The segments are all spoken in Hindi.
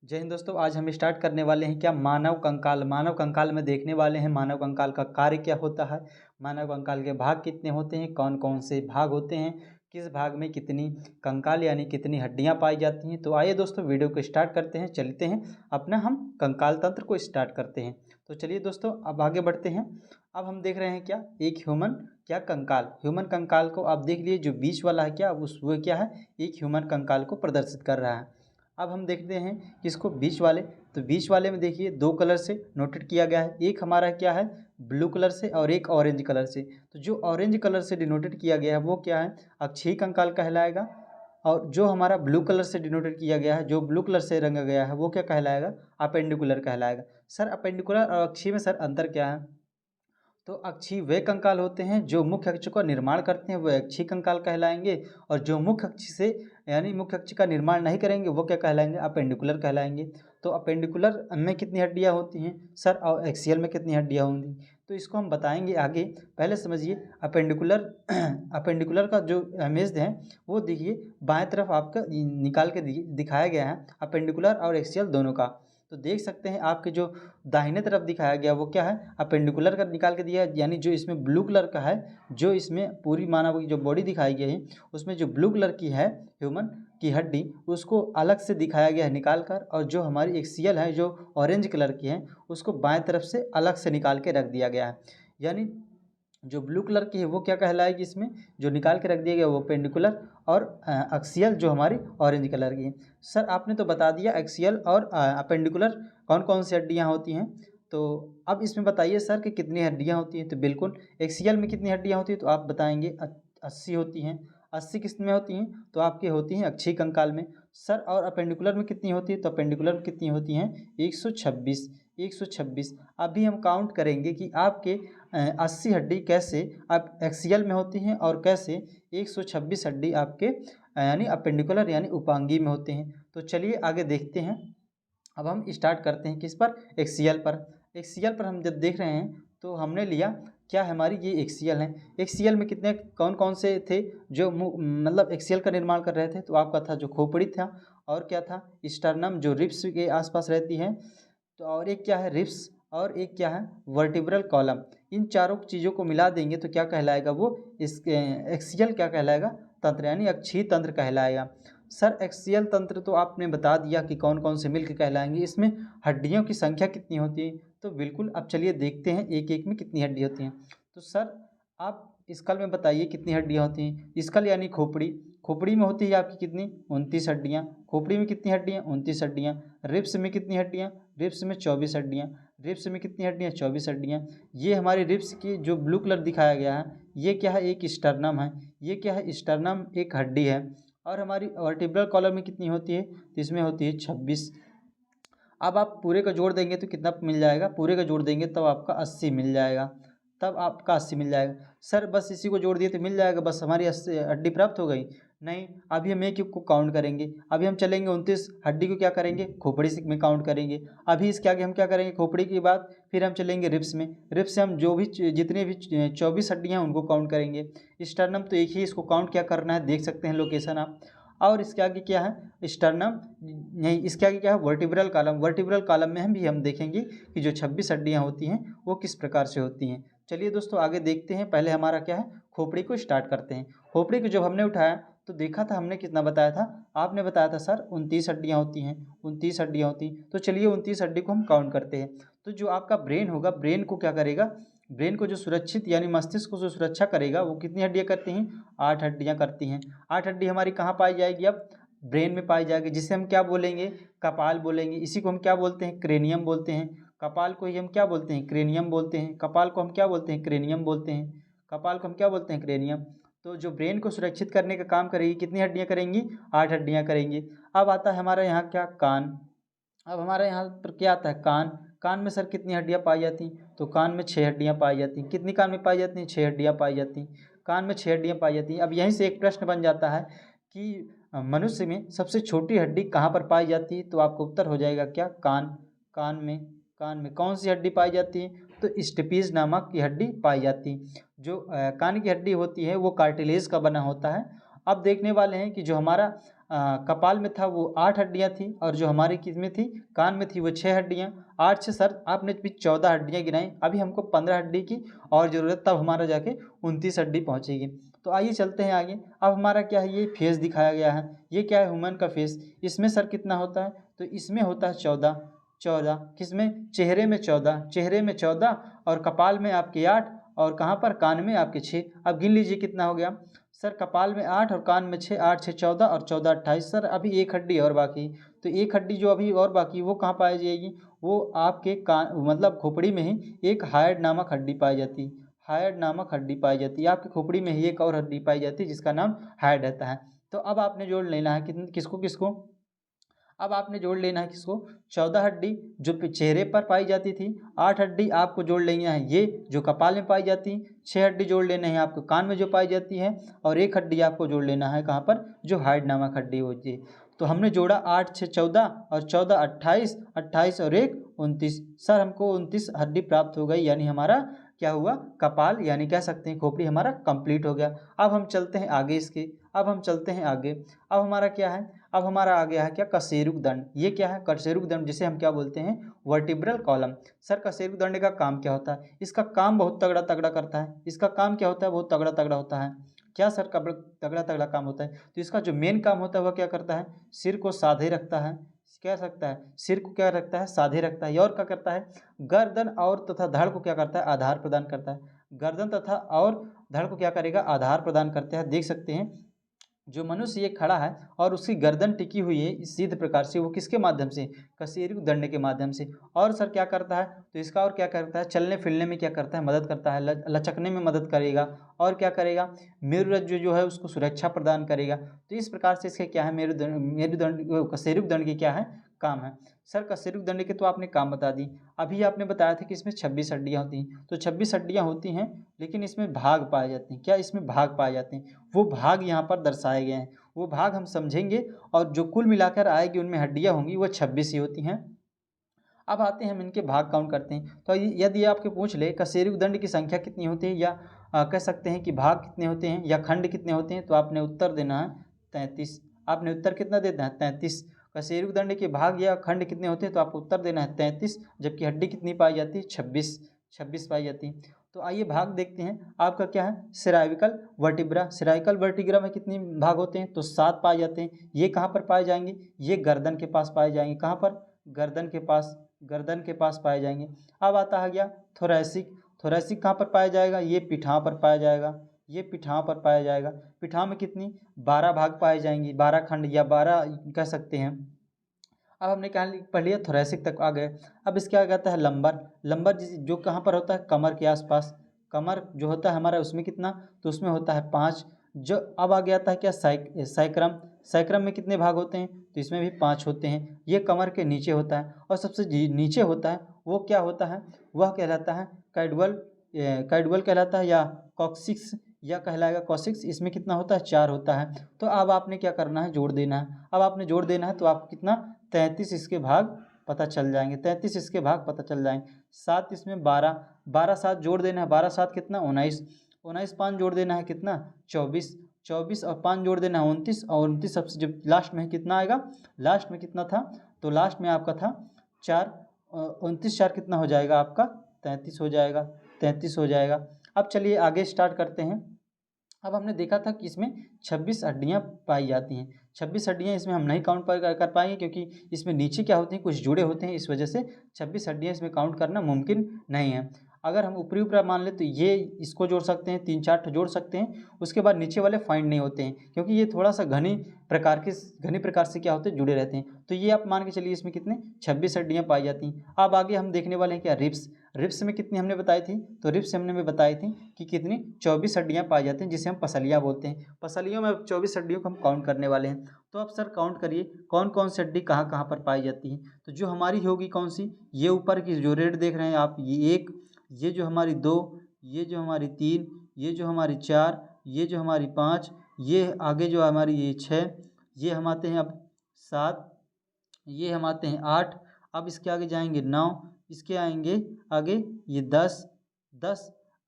जय हिंद दोस्तों। आज हम स्टार्ट करने वाले हैं क्या मानव कंकाल। मानव कंकाल में देखने वाले हैं मानव कंकाल का कार्य क्या होता है, मानव कंकाल के भाग कितने होते हैं, कौन कौन से भाग होते हैं, किस भाग में कितनी कंकाल यानी कितनी हड्डियां पाई जाती हैं। तो आइए दोस्तों वीडियो को स्टार्ट करते हैं, चलते हैं अपना हम कंकाल तंत्र को स्टार्ट करते हैं। तो चलिए दोस्तों अब आगे बढ़ते हैं। अब हम देख रहे हैं क्या एक ह्यूमन क्या कंकाल, ह्यूमन कंकाल को आप देख लिए जो बीच वाला है क्या उस वो क्या है एक ह्यूमन कंकाल को प्रदर्शित कर रहा है। अब हम देखते हैं किसको बीच वाले, तो बीच वाले में देखिए दो कलर से नोटेड किया गया है, एक हमारा क्या है ब्लू कलर से और एक ऑरेंज कलर से। तो जो ऑरेंज कलर से डिनोटेड किया गया है वो क्या है अक्षीय कंकाल कहलाएगा, और जो हमारा ब्लू कलर से डिनोटेड किया गया है, जो ब्लू कलर से रंगा गया है वो क्या कहलाएगा अपेंडिकुलर कहलाएगा। सर अपेंडिकुलर और अक्षीय में सर अंतर क्या है? तो अक्षीय वे कंकाल होते हैं जो मुख्य अक्ष का निर्माण करते हैं, वो अक्षीय कंकाल कहलाएंगे, और जो मुख्य अक्ष से यानी मुख्य अक्ष का निर्माण नहीं करेंगे वो क्या कहलाएंगे अपेंडिकुलर कहलाएंगे। तो अपेंडिकुलर में कितनी हड्डियां होती हैं सर, और एक्सियल में कितनी हड्डियां होंगी, तो इसको हम बताएंगे आगे। पहले समझिए अपेंडिकुलर अपेंडिकुलर का जो इमेज है वो देखिए बाएं तरफ आपका निकाल के दिखाया गया है अपेंडिकुलर और एक्सियल दोनों का। तो देख सकते हैं आपके जो दाहिने तरफ दिखाया गया वो क्या है अपेंडिकुलर का निकाल के दिया है, यानी जो इसमें ब्लू कलर का है, जो इसमें पूरी मानव की जो बॉडी दिखाई गई है उसमें जो ब्लू कलर की है ह्यूमन की हड्डी उसको अलग से दिखाया गया है निकाल कर, और जो हमारी एक्सियल है जो ऑरेंज कलर की है उसको बाएं तरफ से अलग से निकाल के रख दिया गया है। यानी जो ब्लू कलर की है वो क्या कहलाएगी, इसमें जो निकाल के रख दिया गया वो पेंडिकुलर, और एक्सियल जो हमारी ऑरेंज कलर की है। सर आपने तो बता दिया एक्सियल और अपेंडिकुलर कौन कौन सी हड्डियां होती हैं, तो अब इसमें बताइए सर कि कितनी हड्डियां होती हैं। तो बिल्कुल एक्सियल में कितनी हड्डियां होती हैं, तो आप बताएंगे 80 होती हैं। 80 किस में होती हैं, तो आपकी होती हैं अक्षीय कंकाल में। सर और अपेंडिकुलर में कितनी होती है, तो अपेंडिकुलर में कितनी होती हैं 126। 126 अभी हम काउंट करेंगे कि आपके 80 हड्डी कैसे आप एक्सियल में होती हैं और कैसे 126 हड्डी आपके यानी अपेंडिकुलर यानी उपांगी में होते हैं। तो चलिए आगे देखते हैं। अब हम स्टार्ट करते हैं किस पर, एक्सियल पर। एक्सियल पर हम जब देख रहे हैं तो हमने लिया क्या हमारी ये एक्सियल है। एक्सियल में कितने कौन कौन से थे जो मतलब एक्सियल का निर्माण कर रहे थे, तो आपका था जो खोपड़ी था, और क्या था स्टर्नम जो रिब्स के आसपास रहती है, तो और एक क्या है रिब्स, और एक क्या है वर्टिब्रल कॉलम। इन चारों चीज़ों को मिला देंगे तो क्या कहलाएगा वो इस एक्सियल क्या कहलाएगा तंत्र यानी अक्षीय तंत्र कहलाएगा। सर एक्सियल तंत्र तो आपने बता दिया कि कौन कौन से मिलकर कहलाएंगे, इसमें हड्डियों की संख्या कितनी होती है, तो बिल्कुल अब चलिए देखते हैं एक एक में कितनी हड्डी होती हैं। तो सर आप स्कल में बताइए कितनी हड्डियाँ होती हैं। स्कल यानी खोपड़ी, खोपड़ी में होती है आपकी कितनी 29 हड्डियाँ। खोपड़ी में कितनी हड्डियाँ 29 हड्डियाँ। रिब्स में कितनी हड्डियाँ, रिब्स में 24 हड्डियाँ। रिब्स में कितनी हड्डियाँ 24 हड्डियाँ। ये हमारी रिब्स की जो ब्लू कलर दिखाया गया है ये क्या है एक स्टर्नम है, ये क्या है स्टर्नम एक हड्डी है। और हमारी वर्टिब्रल कॉलम में कितनी होती है, तो इसमें होती है 26। अब आप पूरे का जोड़ देंगे तो कितना मिल जाएगा, पूरे का जोड़ देंगे तब आपका 80 मिल जाएगा, तब आपका 80 मिल जाएगा। सर बस इसी को जोड़ दिए तो मिल जाएगा, बस हमारी 80 हड्डी प्राप्त हो गई। नहीं, अभी हम एक एक को काउंट करेंगे। अभी हम चलेंगे 29 हड्डी को क्या करेंगे खोपड़ी से में काउंट करेंगे। अभी इसके आगे हम क्या करेंगे खोपड़ी के बाद फिर हम चलेंगे रिब्स में, रिब्स से हम जो भी जितने भी 24 हड्डियाँ हैं उनको काउंट करेंगे। स्टर्नम तो एक ही, इसको काउंट क्या करना है देख सकते हैं लोकेशन आप। और इसके आगे क्या है स्टर्नम, नहीं इसके आगे क्या है वर्टिब्रल कॉलम। वर्टिब्रल कॉलम में भी हम देखेंगे कि जो 26 हड्डियाँ होती हैं वो किस प्रकार से होती हैं। चलिए दोस्तों आगे देखते हैं। पहले हमारा क्या है खोपड़ी को स्टार्ट करते हैं। खोपड़ी को जब हमने उठाया तो देखा था हमने कितना बताया था, आपने बताया था सर 29 हड्डियाँ होती हैं, 29 हड्डियाँ होती हैं। तो चलिए 29 हड्डी को हम काउंट करते हैं। तो जो आपका ब्रेन होगा, ब्रेन को क्या करेगा, ब्रेन को जो सुरक्षित यानी मस्तिष्क को जो सुरक्षा करेगा वो कितनी हड्डियाँ करती हैं 8 हड्डियाँ करती हैं। 8 हड्डी हमारी कहाँ पाई जाएगी, अब ब्रेन में पाई जाएगी, जिसे हम क्या बोलेंगे कपाल बोलेंगे। इसी को हम क्या बोलते हैं क्रेनियम बोलते हैं। कपाल को ही हम क्या बोलते हैं क्रेनियम बोलते हैं। कपाल को हम क्या बोलते हैं क्रेनियम बोलते हैं। कपाल को हम क्या बोलते हैं क्रेनियम। तो जो ब्रेन को सुरक्षित करने का काम करेगी कितनी हड्डियाँ करेंगी 8 हड्डियाँ करेंगी। अब आता है हमारा यहाँ क्या कान। अब हमारे यहाँ पर क्या आता है कान। कान में सर कितनी हड्डियाँ पाई जाती हैं, तो कान में 6 हड्डियाँ पाई जाती हैं। कितनी कान में पाई जाती हैं 6 हड्डियाँ पाई जाती हैं, कान में 6 हड्डियाँ पाई जाती हैं। अब यहीं से एक प्रश्न बन जाता है कि मनुष्य में सबसे छोटी हड्डी कहाँ पर पाई जाती है, तो आपका उत्तर हो जाएगा क्या कान। कान में, कान में कौन सी हड्डी पाई जाती है, तो स्टेपीज नामक की हड्डी पाई जाती है। जो कान की हड्डी होती है वो कार्टिलेज का बना होता है। अब देखने वाले हैं कि जो हमारा कपाल में था वो 8 हड्डियाँ थी, और जो हमारी किस में थी, कान में थी वो 6 हड्डियाँ। 8 से सर आपने भी 14 हड्डियाँ गिनाई, अभी हमको 15 हड्डी की और ज़रूरत, तब हमारा जाके 29 हड्डी पहुँचेगी। तो आइए चलते हैं आगे। अब हमारा क्या है, ये फेस दिखाया गया है, ये क्या है, ह्यूमन का फेस। इसमें सर कितना होता है, तो इसमें होता है 14 किसमें, चेहरे में 14 और कपाल में आपके 8 और कहाँ पर, कान में आपके 6। अब गिन लीजिए कितना हो गया सर, कपाल में 8 और कान में 6, 8 6 14 और 14 28। सर अभी एक हड्डी और बाकी, तो एक हड्डी जो अभी और बाकी वो कहाँ पाई जाएगी, वो आपके कान मतलब खोपड़ी में ही एक हायड नामक हड्डी पाई जाती है। हायड नामक हड्डी पाई जाती है आपकी खोपड़ी में ही, एक और हड्डी पाई जाती है जिसका नाम हायड रहता है। तो अब आपने जोड़ लेना है किसको किसको, अब आपने जोड़ लेना है किसको, 14 हड्डी जो चेहरे पर पाई जाती थी, 8 हड्डी आपको जोड़ लेनी है ये जो कपाल में पाई जाती, 6 हड्डी जोड़ लेना है आपको कान में जो पाई जाती है, और एक हड्डी आपको जोड़ लेना है कहाँ पर, जो हाइड नामक हड्डी होती है। तो हमने जोड़ा 8 6 14 और 14 28, 28 और 1 29। सर हमको 29 हड्डी प्राप्त हो गई, यानी हमारा क्या हुआ, कपाल यानी कह सकते हैं खोपड़ी हमारा कंप्लीट हो गया। अब हम चलते हैं आगे इसके, अब हम चलते हैं आगे। अब हमारा क्या है, अब हमारा आ गया है क्या, कशेरुक दंड। ये क्या है, कशेरुक दंड, जिसे हम क्या बोलते हैं, वर्टिब्रल कॉलम। सर कशेरुक दंड का काम क्या होता है, इसका काम बहुत तगड़ा तगड़ा करता है। इसका काम क्या होता है, बहुत तगड़ा तगड़ा होता है। क्या सर तगड़ा तगड़ा काम होता है, तो इसका जो मेन काम होता है वह क्या करता है, सिर को साधे रखता है। क्या सकता है, सिर को क्या रखता है, साधे रखता है। और क्या करता है, गर्दन और तथा धड़ को क्या करता है, आधार प्रदान करता है। गर्दन तथा और धड़ को क्या करेगा, आधार प्रदान करते हैं। देख सकते हैं जो मनुष्य ये खड़ा है और उसकी गर्दन टिकी हुई है इस सीध प्रकार से, वो किसके माध्यम से, कशेरुक दंड के माध्यम से। और सर क्या करता है, तो इसका और क्या करता है, चलने फिरने में क्या करता है, मदद करता है, लचकने में मदद करेगा। और क्या करेगा, मेरुरज्जु जो है उसको सुरक्षा प्रदान करेगा। तो इस प्रकार से इसके क्या है, मेरुदंड कशेरुक दंड की क्या है, काम है। सर कशेरुक दंड के तो आपने काम बता दी। अभी आपने बताया था कि इसमें 26 हड्डियाँ होती हैं, तो 26 हड्डियाँ होती हैं, लेकिन इसमें भाग पाए जाते हैं। क्या इसमें भाग पाए जाते हैं, वो भाग यहाँ पर दर्शाए गए हैं। वो भाग हम समझेंगे, और जो कुल मिलाकर आएगी उनमें हड्डियाँ होंगी वो 26 ही होती हैं। अब आते हैं हम इनके भाग काउंट करते हैं। तो यदि आपके पूछ ले कशेरुक दंड की संख्या कितनी होती है, या कह सकते हैं कि भाग कितने होते हैं या खंड कितने होते हैं, तो आपने उत्तर देना है 33। आपने उत्तर कितना देना है, 33। कशेरुक दंड के भाग या खंड कितने होते हैं, तो आपको उत्तर देना है 33। जबकि हड्डी कितनी पाई जाती है, 26 पाई जाती है। तो आइए भाग देखते हैं। आपका क्या है, सेराविकल वर्टिब्रा। सेराविकल वर्टिब्रा में कितने भाग होते हैं, तो 7 पाए जाते हैं। ये कहाँ पर पाए जाएंगे, ये गर्दन के पास पाए जाएंगे। कहाँ पर, गर्दन के पास, गर्दन के पास पाए जाएंगे। अब आता है गया थोरैसिक। थोरैसिक कहाँ पर पाया जाएगा, ये पिठाव पर पाया जाएगा, ये पिठाव पर पाया जाएगा। पिठाव में कितनी, 12 भाग पाए जाएंगी, 12 खंड या 12 कह सकते हैं। अब हमने क्या पढ़ लिया, थोरैसिक तक आ गए। अब इसके आगे आता है लंबर। लंबर जो कहाँ पर होता है, कमर के आसपास। कमर जो होता है हमारा उसमें कितना, तो उसमें होता है 5। जो अब आगे आता है क्या, सैक्रम। सैक्रम में कितने भाग होते हैं, तो इसमें भी 5 होते हैं। ये कमर के नीचे होता है। और सबसे नीचे होता है वो क्या होता है, वह कहलाता है कैडवल। कैडवल कहलाता है, या कॉक्सिक्स, या कहलाएगा कॉसिक्स। इसमें कितना होता है, 4 होता है। तो अब आपने क्या करना है, जोड़ देना है। अब आपने जोड़ देना है, तो आपको कितना, 33 इसके भाग पता चल जाएंगे। 33 इसके भाग पता चल जाएंगे। 7 इसमें 12, 12 7 जोड़ देना है, 12 7 कितना, 19, 19 5 जोड़ देना है कितना, 24, 24 और 5 जोड़ देना है 29, और 29 सबसे जब लास्ट में कितना आएगा, लास्ट में कितना था, तो लास्ट में आपका था 4, 29 4 कितना हो जाएगा आपका, 33 हो जाएगा, 33 हो जाएगा। अब चलिए आगे स्टार्ट करते हैं। अब हमने देखा था कि इसमें 26 हड्डियाँ पाई जाती हैं। 26 हड्डियाँ इसमें हम नहीं काउंट कर पाएंगे, क्योंकि इसमें नीचे क्या होते हैं, कुछ जुड़े होते हैं, इस वजह से 26 हड्डियाँ इसमें काउंट करना मुमकिन नहीं है। अगर हम ऊपरी ऊपरी मान ले तो ये इसको जोड़ सकते हैं, 3 4 जोड़ सकते हैं। उसके बाद नीचे वाले फाइंड नहीं होते हैं, क्योंकि ये थोड़ा सा घनी प्रकार से क्या होते हैं, जुड़े रहते हैं। तो ये आप मान के चलिए इसमें कितने 26 हड्डियाँ पाई जाती हैं। अब आगे हम देखने वाले हैं क्या, रिब्स। रिब्स में कितनी हमने बताई थी, तो रिब्स हमने बताई थी कि कितनी 24 हड्डियाँ पाई जाती हैं, जिसे हम पसलियाँ बोलते हैं। पसलियों में 24 हड्डियों को हम काउंट करने वाले हैं। तो अब सर काउंट करिए कौन कौन सी हड्डी कहाँ कहाँ पर पाई जाती है। तो जो हमारी होगी कौन सी, ये ऊपर की जो रेड देख रहे हैं आप, ये 1, ये जो हमारी 2, ये जो हमारी 3, ये जो हमारी 4, ये जो हमारी 5, ये आगे जो हमारी ये 6, ये हम आते हैं अब 7, ये हम आते हैं 8। अब इसके आगे जाएंगे 9, इसके आएंगे आगे ये 10।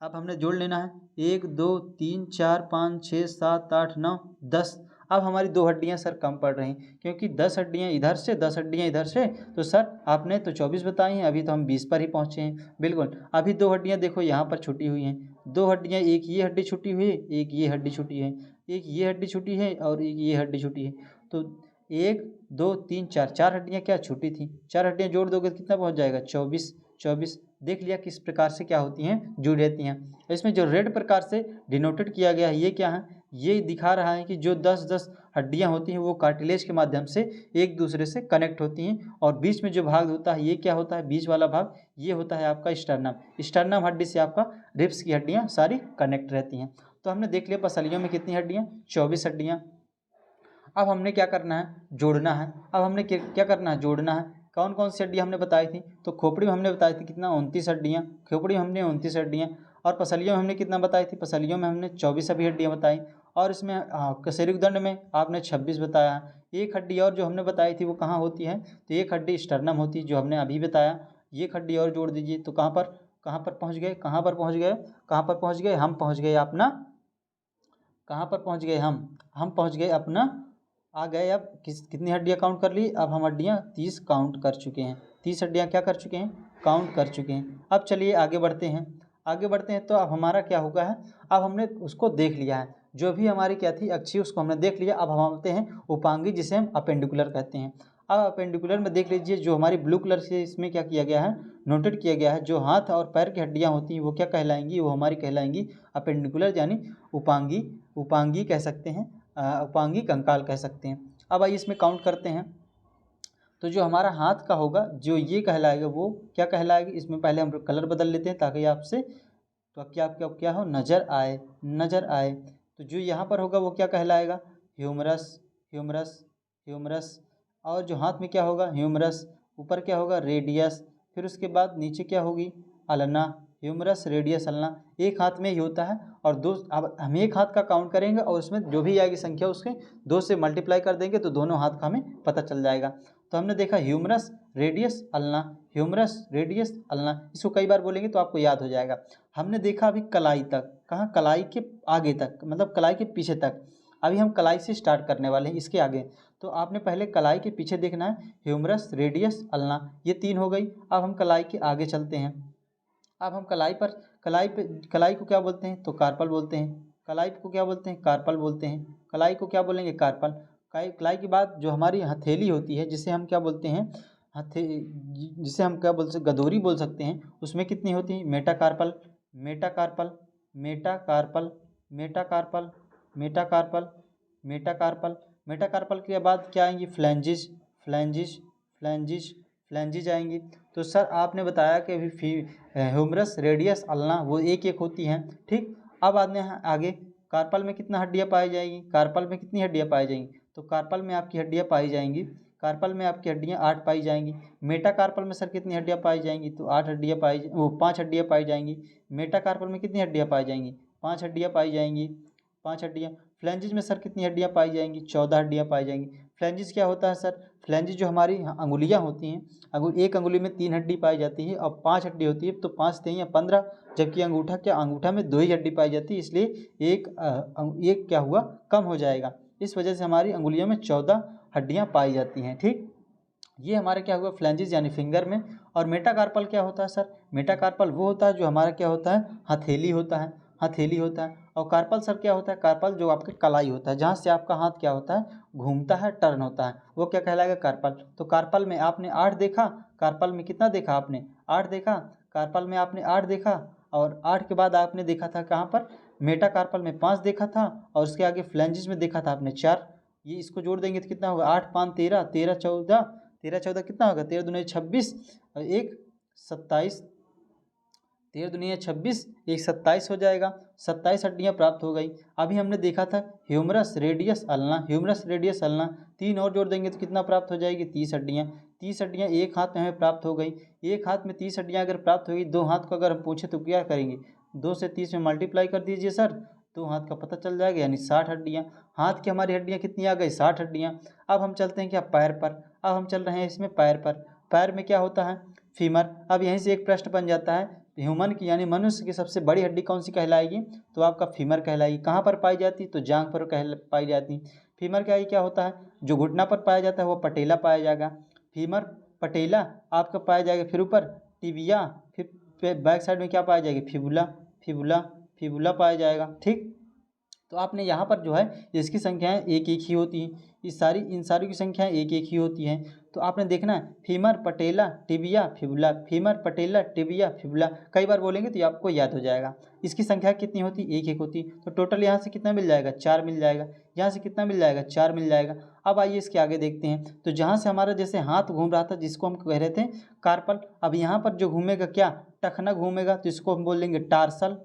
अब हमने जोड़ लेना है 1 2 3 4 5 6 7 8 9 10। अब हमारी 2 हड्डियाँ सर कम पड़ रही क्योंकि 10 हड्डियाँ इधर से 10 हड्डियाँ इधर से, तो सर आपने तो 24 बताई हैं, अभी तो हम 20 पर ही पहुँचे हैं। बिल्कुल, अभी 2 हड्डियाँ देखो यहाँ पर छुटी हुई हैं, 2 हड्डियाँ, एक ये हड्डी छुटी हुई है, एक ये हड्डी छुटी है, एक ये हड्डी छुटी है और एक ये हड्डी छुटी है। तो 1 2 3 4 4 हड्डियाँ क्या छुटी थी, 4 हड्डियाँ जोड़ दोगे तो कितना पहुँच जाएगा 24। 24 देख लिया किस प्रकार से क्या होती हैं, जुड़ रहती हैं। इसमें जो रेड प्रकार से डिनोटेड किया गया है ये क्या है, ये दिखा रहा है कि जो 10-10 हड्डियाँ होती हैं वो कार्टिलेज के माध्यम से एक दूसरे से कनेक्ट होती हैं और बीच में जो भाग होता है ये क्या होता है, बीच वाला भाग ये होता है आपका स्टर्नम। स्टर्नम हड्डी से आपका रिब्स की हड्डियाँ सारी कनेक्ट रहती हैं। तो हमने देख लिया पसलियों में कितनी हड्डियाँ, 24 हड्डियाँ। अब हमने क्या करना है, जोड़ना है। अब हमने क्या करना है, जोड़ना है। कौन कौन सी हड्डियाँ हमने बताई थी, तो खोपड़ी में हमने बताई थी कितना 29 हड्डियाँ, खोपड़ी में हमने 29 हड्डियाँ। और पसलियों में हमने कितना बताई थी, पसलियों में हमने 24 अभी हड्डियाँ बताई। और इसमें कशेरुकदंड में आपने 26 बताया। एक हड्डी और जो हमने बताई थी वो कहाँ होती है, तो एक हड्डी स्टर्नम होती है जो हमने अभी बताया। ये हड्डी और जोड़ दीजिए तो कहाँ पर पहुँच गए, कहाँ पर पहुँच गए, कहाँ पर पहुँच गए, हम पहुँच गए अपना, कहाँ पर पहुँच गए, हम पहुँच गए अपना, आ गए। अब कितनी हड्डियाँ काउंट कर ली, अब हम हड्डियाँ 30 काउंट कर चुके हैं, 30 हड्डियाँ क्या कर चुके हैं, काउंट कर चुके हैं। अब चलिए आगे बढ़ते हैं, आगे बढ़ते हैं। तो अब हमारा क्या होगा है, अब हमने उसको देख लिया है, जो भी हमारी क्या थी अक्षी उसको हमने देख लिया। अब हम आते हैं उपांगी जिसे हम अपेंडिकुलर कहते हैं। अब अपेंडिकुलर में देख लीजिए जो हमारी ब्लू कलर से इसमें क्या किया गया है, नोटेड किया गया है, जो हाथ और पैर की हड्डियाँ होती हैं वो क्या कहलाएंगी, वो हमारी कहलाएंगी अपेंडिकुलर, यानी उपांगी, उपांगी कह सकते हैं, उपांगी कंकाल कह सकते हैं। अब आइए इसमें काउंट करते हैं। तो जो हमारा हाथ का होगा जो ये कहलाएगा वो क्या कहलाएगा, इसमें पहले हम कलर बदल लेते हैं ताकि आपसे तो क्या हो, नज़र आए, नज़र आए। तो जो यहाँ पर होगा वो क्या कहलाएगा, ह्यूमरस, ह्यूमरस, ह्यूमरस। और जो हाथ में क्या होगा, ह्यूमरस, ऊपर क्या होगा, रेडियस, फिर उसके बाद नीचे क्या होगी, अल्ना। ह्यूमरस, रेडियस, अल्ना एक हाथ में ही होता है। और दो, अब हम एक हाथ का काउंट करेंगे और उसमें जो भी आएगी संख्या उसके 2 से मल्टीप्लाई कर देंगे तो दोनों हाथ का हमें पता चल जाएगा। तो हमने देखा humerus, radius, ulna, humerus, radius, ulna, इसको कई बार बोलेंगे तो आपको याद हो जाएगा। हमने देखा अभी कलाई तक, कहाँ, कलाई के आगे तक, मतलब कलाई के पीछे तक। अभी हम कलाई से स्टार्ट करने वाले हैं इसके आगे। तो आपने पहले कलाई के पीछे देखना है, ह्यूमरस, रेडियस, अल्ना, ये 3 हो गई। अब हम कलाई के आगे चलते हैं। अब हम कलाई को क्या बोलते हैं, तो कार्पल बोलते हैं। कलाई को क्या बोलते हैं, कार्पल बोलते हैं। कलाई को क्या बोलेंगे, कार्पल। कलाई के बाद जो हमारी हथेली होती है जिसे हम क्या बोलते हैं, जिसे हम क्या बोलते हैं, गदोरी बोल सकते हैं, उसमें कितनी होती है, metacarpal, metacarpal, metacarpal, metacarpal, metacarpal, metacarpal. Metacarpal के बाद क्या आएंगी, फ्लैंजिज, फ्लैंजिज, फ्लैंजिज, फ्लैंजिज आएंगी। तो सर आपने बताया कि अभी ह्यूमरस, रेडियस, अल्ना वो एक एक होती हैं, ठीक। अब आगे कार्पल में कितना हड्डियाँ पाई जाएगी, कार्पल में कितनी हड्डियाँ पाई जाएंगी, तो कार्पल में आपकी हड्डियाँ पाई जाएंगी, कार्पल में आपकी हड्डियाँ 8 पाई जाएंगी। मेटाकार्पल में सर कितनी हड्डियाँ पाई जाएंगी, तो 8 हड्डियाँ वो 5 हड्डियाँ पाई जाएंगी। मेटाकार्पल में कितनी हड्डियाँ पाई जाएंगी, 5 हड्डियाँ पाई जाएंगी, 5 हड्डियाँ। फ्लैंजिज में सर कितनी हड्डियाँ पाई जाएंगी, 14 हड्डियाँ पाई जाएंगी। फ्लैंजिज क्या होता है सर, फ्लैंजिज जो हमारी अंगुलियाँ होती हैं, एक अंगुली में 3 हड्डी पाई जाती है और 5 हड्डी होती है, तो 5 3 या 15, जबकि अंगूठा में 2 ही हड्डी पाई जाती है, इसलिए एक क्या हुआ, कम हो जाएगा। इस वजह से हमारी अंगुलियों में 14 हड्डियाँ पाई जाती हैं, ठीक। ये हमारे क्या हुआ, फ्लैंजिज यानी फिंगर में। और मेटाकार्पल क्या होता है सर, मेटाकार्पल वो होता है जो हमारा क्या होता है, हथेली होता है, हथेली होता है। और कार्पल सर क्या होता है, कार्पल जो आपके कलाई होता है, जहाँ से आपका हाथ क्या होता है, घूमता है, टर्न होता है, वो क्या कहलाएगा, कार्पल। तो कार्पल में आपने 8 देखा, कार्पल में कितना देखा आपने, 8 देखा, कार्पल में आपने 8 देखा। और 8 के बाद आपने देखा था कहाँ पर, मेटाकार्पल में 5 देखा था, और उसके आगे फ्लैंजिज में देखा था आपने 4। ये इसको जोड़ देंगे तो कितना होगा, 8 5 13, 13 14, 13 14 कितना होगा, 13 दूनी 26 और 1 27, 13 दूनी 26, 1 27 हो जाएगा। 27 हड्डियाँ प्राप्त हो गई। अभी हमने देखा था humerus, radius, ulna, humerus, radius, ulna, 3 और जोड़ देंगे तो कितना प्राप्त हो जाएगी, 30 हड्डियाँ। 30 हड्डियाँ एक हाथ में हमें प्राप्त हो गई। एक हाथ में 30 हड्डियाँ अगर प्राप्त होगी, 2 हाथ को अगर हम पूछे तो क्या करेंगे, 2 से 30 में मल्टीप्लाई कर दीजिए सर, 2 हाथ का पता चल जाएगा, यानी 60 हड्डियाँ। हाथ की हमारी हड्डियाँ कितनी आ गई, 60 हड्डियाँ। अब हम चलते हैं क्या, पैर पर। अब हम चल रहे हैं इसमें पैर पर। पैर में क्या होता है, फीमर। अब यहीं से एक प्रश्न बन जाता है, ह्यूमन की यानी मनुष्य की सबसे बड़ी हड्डी कौन सी कहलाएगी, तो आपका फीमर कहलाएगी। कहाँ पर पाई जाती, तो जांघ पर पाई जाती। फीमर के आगे क्या होता है, जो घुटना पर पाया जाता है वो पटेला पाया जाएगा, फीमर पटेला आपका पाया जाएगा। फिर ऊपर टिबिया, फिर बैक साइड में क्या पाया जाएगा, फिबुला, फिबुला, फिबुला पाया जाएगा। ठीक, तो आपने यहाँ पर जो है इसकी संख्याएं एक एक ही होती हैं, इन सारी की संख्याएं एक एक ही होती हैं। तो आपने देखना है फीमर पटेला टिबिया फिबुला, फीमर पटेला टिबिया फिबुला, कई बार बोलेंगे तो ये आपको याद हो जाएगा। इसकी संख्या कितनी होती, एक एक होती। तो टोटल यहाँ से कितना मिल जाएगा, 4 मिल जाएगा। यहाँ से कितना मिल जाएगा, 4 मिल जाएगा। अब आइए इसके आगे देखते हैं। तो जहाँ से हमारा जैसे हाथ घूम रहा था जिसको हम कह रहे थे कार्पल, अब यहाँ पर जो घूमेगा क्या, टखना घूमेगा, तो इसको हम बोल देंगे टार्सल,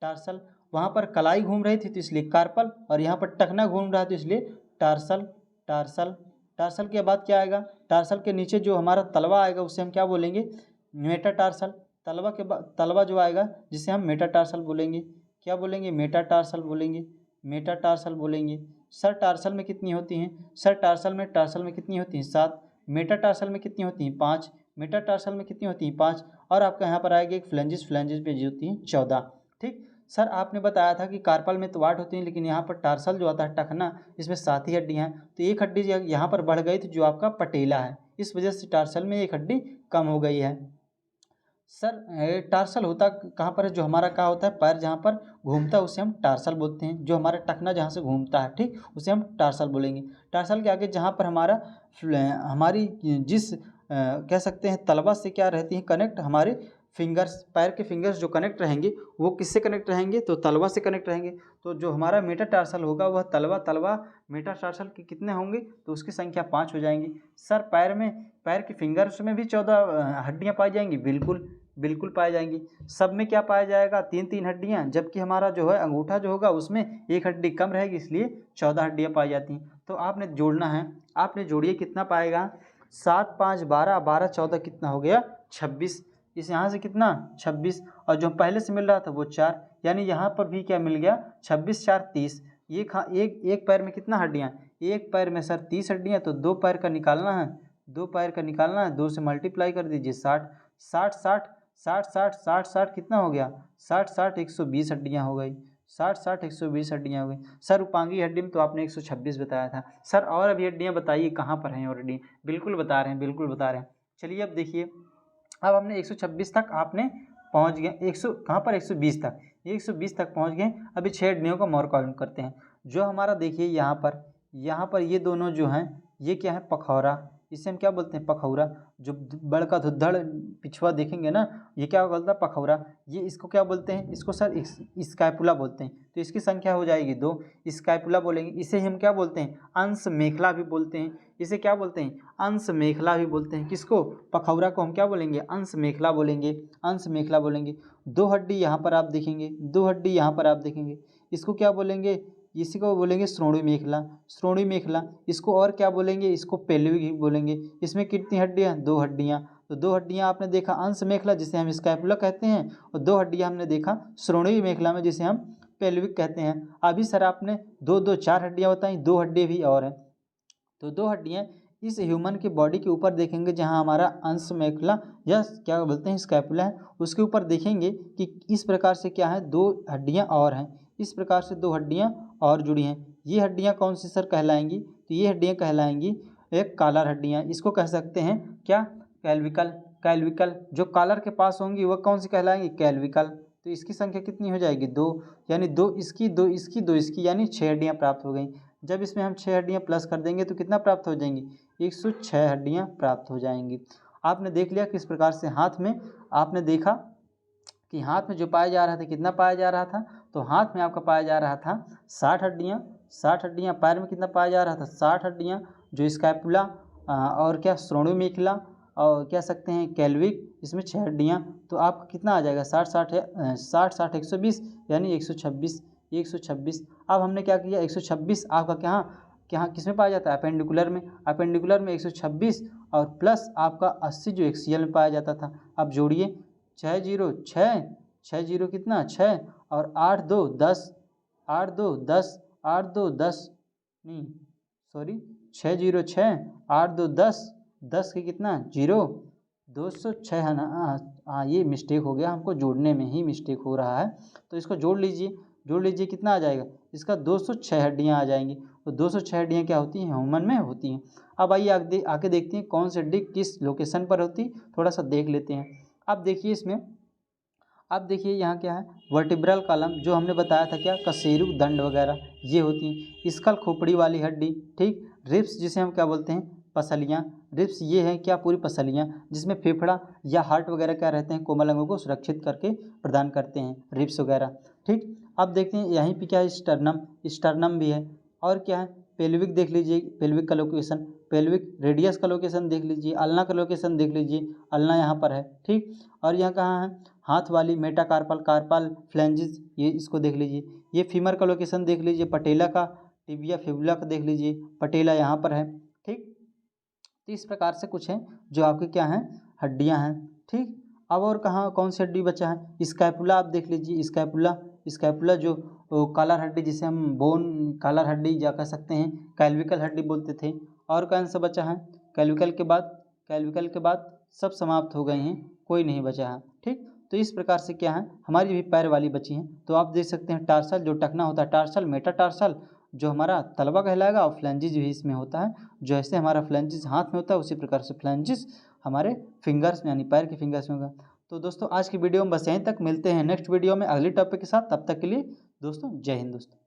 टार्सल। वहाँ पर कलाई घूम रही थी तो इसलिए कार्पल, और यहाँ पर टखना घूम रहा था तो इसलिए टार्सल, टार्सल। टार्सल के बाद क्या आएगा, टार्सल के नीचे जो हमारा तलवा आएगा उसे हम क्या बोलेंगे, मेटाटार्सल। तलवा के बाद तलवा जो आएगा जिसे हम मेटाटार्सल बोलेंगे, क्या बोलेंगे, मेटाटार्सल बोलेंगे, मेटाटार्सल बोलेंगे। सर टार्सल में कितनी होती हैं, सर टार्सल में कितनी होती हैं, 7। मेटाटार्सल में कितनी होती हैं, 5। मेटाटार्सल में कितनी होती हैं, 5। और आपका यहाँ पर आएगा एक फ्लेंजिस, फ्लेंजिस पे जो होती हैं 14। ठीक, सर आपने बताया था कि कार्पल में तो 8 होती हैं, लेकिन यहाँ पर टार्सल जो आता है टखना, इसमें 7 ही हड्डियाँ हैं। तो एक हड्डी यहाँ पर बढ़ गई थी जो आपका पटेला है, इस वजह से टार्सल में एक हड्डी कम हो गई है। सर टार्सल होता कहाँ पर है, जो हमारा क्या होता है पैर जहाँ पर घूमता है उसे हम टार्सल बोलते हैं, जो हमारा टखना जहाँ से घूमता है, ठीक, उसे हम टार्सल बोलेंगे। टार्सल के आगे जहाँ पर हमारी जिस कह सकते हैं तलवा से क्या रहती है कनेक्ट, हमारे फिंगर्स, पैर के फिंगर्स जो कनेक्ट रहेंगे वो किससे कनेक्ट रहेंगे, तो तलवा से कनेक्ट रहेंगे। तो जो हमारा मेटाटार्सल होगा वह तलवा मेटाटार्सल के कितने होंगे, तो उसकी संख्या 5 हो जाएंगी। सर पैर के फिंगर्स में भी 14 हड्डियाँ पाई जाएंगी, बिल्कुल पाई जाएंगी। सब में क्या पाया जाएगा, 3-3 हड्डियाँ, जबकि हमारा जो है अंगूठा जो होगा उसमें एक हड्डी कम रहेगी, इसलिए 14 हड्डियाँ पाई जाती हैं। तो आपने जोड़ना है, आपने जोड़िए कितना पाएगा, 7 5 12, 12 14 कितना हो गया, 26। इस यहाँ से कितना 26, और जो पहले से मिल रहा था वो 4, यानी यहाँ पर भी क्या मिल गया, 26 4 30। एक पैर में कितना हड्डियाँ, एक पैर में सर 30 हड्डियाँ, तो 2 पैर का निकालना है, 2 पैर का निकालना है, 2 से मल्टीप्लाई कर दीजिए, 60 60 60 60 60 60 60 कितना हो गया, 60 60 120 हड्डियाँ हो गई, 60 60 120 हड्डियाँ हो गई। सर उपांगी हड्डी में तो आपने 126 बताया था। सर और अभी हड्डियाँ बताइए कहाँ पर हैं और हड्डियाँ, बिल्कुल बता रहे हैं, बिल्कुल बता रहे हैं। चलिए अब देखिए, अब हमने 126 तक आपने पहुँच गए, 100 कहाँ पर 120 तक, 120 तक पहुँच गए। अभी 6 हड्डियों का और काउंट करते हैं। जो हमारा देखिए यहाँ पर ये दोनों जो हैं ये क्या है, पखौरा, इसे हम क्या बोलते हैं, पखौरा। जो बड़का धुद्धड़ पिछुआ देखेंगे ना, ये क्या बोलता है, पखौरा। ये इसको क्या बोलते हैं, इसको सर स्कैपुला बोलते हैं। तो इसकी संख्या हो जाएगी 2, स्कैपुला बोलेंगे। इसे हम क्या बोलते हैं, अंश मेखला भी बोलते हैं। इसे क्या बोलते हैं, अंश मेखला भी बोलते हैं। किसको, पखौरा को हम क्या बोलेंगे, अंश मेखला बोलेंगे, अंश मेखला बोलेंगे। 2 हड्डी यहाँ पर आप देखेंगे, 2 हड्डी यहाँ पर आप देखेंगे, इसको क्या बोलेंगे, इसी को बोलेंगे श्रोणी मेखला, श्रोणी मेखला। इसको और क्या बोलेंगे, इसको पेल्विक बोलेंगे। इसमें कितनी हड्डियाँ, 2 हड्डियाँ। तो 2 हड्डियाँ आपने देखा अंश मेखला जिसे हम स्कैपुला कहते हैं, और 2 हड्डियाँ हमने देखा श्रोणी मेखला में जिसे हम पेल्विक कहते हैं। अभी सर आपने 2 4 हड्डियाँ बताई, 2 हड्डी भी और हैं। तो 2 हड्डियाँ इस ह्यूमन की बॉडी के ऊपर देखेंगे, जहाँ हमारा अंश मेखला या क्या बोलते हैं स्कैपुला है, उसके ऊपर देखेंगे कि इस प्रकार से क्या है, 2 हड्डियाँ और हैं। इस प्रकार से 2 हड्डियाँ और जुड़ी हैं। ये हड्डियाँ कौन सी सर कहलाएंगी, तो ये हड्डियाँ कहलाएंगी एक कॉलर हड्डियाँ। इसको कह सकते हैं क्या, कैल्विकल, कैल्विकल। जो कॉलर के पास होंगी वह कौन सी कहलाएंगी, कैल्विकल। तो इसकी संख्या कितनी हो जाएगी, 2, यानी 2 इसकी 2 इसकी 2 इसकी, यानी 6 हड्डियाँ प्राप्त हो गई। जब इसमें हम 6 हड्डियाँ प्लस कर देंगे तो कितना प्राप्त हो जाएंगी, 106 हड्डियाँ प्राप्त हो जाएंगी। आपने देख लिया किस प्रकार से हाथ में, आपने देखा कि हाथ में जो पाया जा रहा था कितना पाया जा रहा था, तो हाथ में आपका पाया जा रहा था 60 हड्डियाँ, 60 हड्डियाँ। पैर में कितना पाया जा रहा था, 60 हड्डियाँ। जो स्कैपुला और क्या श्रोणी मेखला और कह सकते हैं कैल्विक, इसमें 6 हड्डियाँ। तो आपका कितना आ जाएगा, 60 60 है, 60 60 120, यानी 126, 126। अब हमने क्या किया, 126 आपका क्या किस में पाया जाता है, अपेंडिकुलर में। अपेंडिकुलर में 126 और प्लस आपका 80 जो एक्सियल में पाया जाता था। अब जोड़िए, 6 0 6, 6 0 कितना 6, और 8 2 10, 8 2 10, 8 2 10 नहीं सॉरी 6 0 6, 8 2 10, 10 के कितना 0, 206 है ना। हाँ ये मिस्टेक हो गया, हमको जोड़ने में ही मिस्टेक हो रहा है। तो इसको जोड़ लीजिए, जोड़ लीजिए, कितना आ जाएगा इसका, 206 हड्डियाँ आ जाएंगी। तो 206 हड्डियाँ क्या होती हैं, ह्यूमन में होती हैं। अब आइए आगे देखते हैं कौन सी हड्डी किस लोकेशन पर होती, थोड़ा सा देख लेते हैं। अब देखिए इसमें, अब देखिए यहाँ क्या है, वर्टिब्रल कॉलम जो हमने बताया था क्या, कशेरुक दंड वगैरह ये होती हैं। स्कल खोपड़ी वाली हड्डी, ठीक। रिब्स जिसे हम क्या बोलते हैं, पसलियाँ। रिब्स ये है क्या, पूरी पसलियाँ जिसमें फेफड़ा या हार्ट वगैरह क्या रहते हैं, कोमल अंगों को सुरक्षित करके प्रदान करते हैं, रिब्स वगैरह, ठीक। अब देखते हैं यहीं पे क्या है, स्टर्नम, स्टर्नम भी है। और क्या है, पेल्विक देख लीजिए, पेल्विक का लोकेशन, पेल्विक रेडियस का लोकेशन देख लीजिए, अल्ना का लोकेशन देख लीजिए, अल्ना यहाँ पर है, ठीक। और यहाँ कहाँ है, हाथ वाली मेटाकार्पल, कार्पल फ्लैंजिस, ये इसको देख लीजिए। ये फीमर का लोकेशन देख लीजिए, पटेला का, टिबिया फिबुला का देख लीजिए, पटेला यहाँ पर है, ठीक। तो इस प्रकार से कुछ हैं जो आपके क्या हैं, हड्डियाँ हैं, ठीक। अब और कहाँ कौन सी हड्डी बचा है, स्कैपुला आप देख लीजिए, स्कैपुला, स्कैपुला जो कॉलर हड्डी जिसे हम बोन कॉलर हड्डी या कह सकते हैं, कैल्विकल हड्डी बोलते थे। और कौन सा बचा है, कैल्विकल के बाद, कैल्विकल के बाद सब समाप्त हो गए हैं, कोई नहीं बचा है, ठीक। तो इस प्रकार से क्या है, हमारी भी पैर वाली बची हैं। तो आप देख सकते हैं टार्सल जो टखना होता है, टार्सल, मेटाटार्सल जो हमारा तलवा कहलाएगा, और फ्लैंजिस भी इसमें होता है। जैसे हमारा फ्लैंजिस हाथ में होता है उसी प्रकार से फ्लैंजिस हमारे फिंगर्स में यानी पैर के फिंगर्स में होगा। तो दोस्तों आज की वीडियो में बस यहीं तक, मिलते हैं नेक्स्ट वीडियो में अगली टॉपिक के साथ। तब तक के लिए दोस्तों जय हिंद दोस्तों।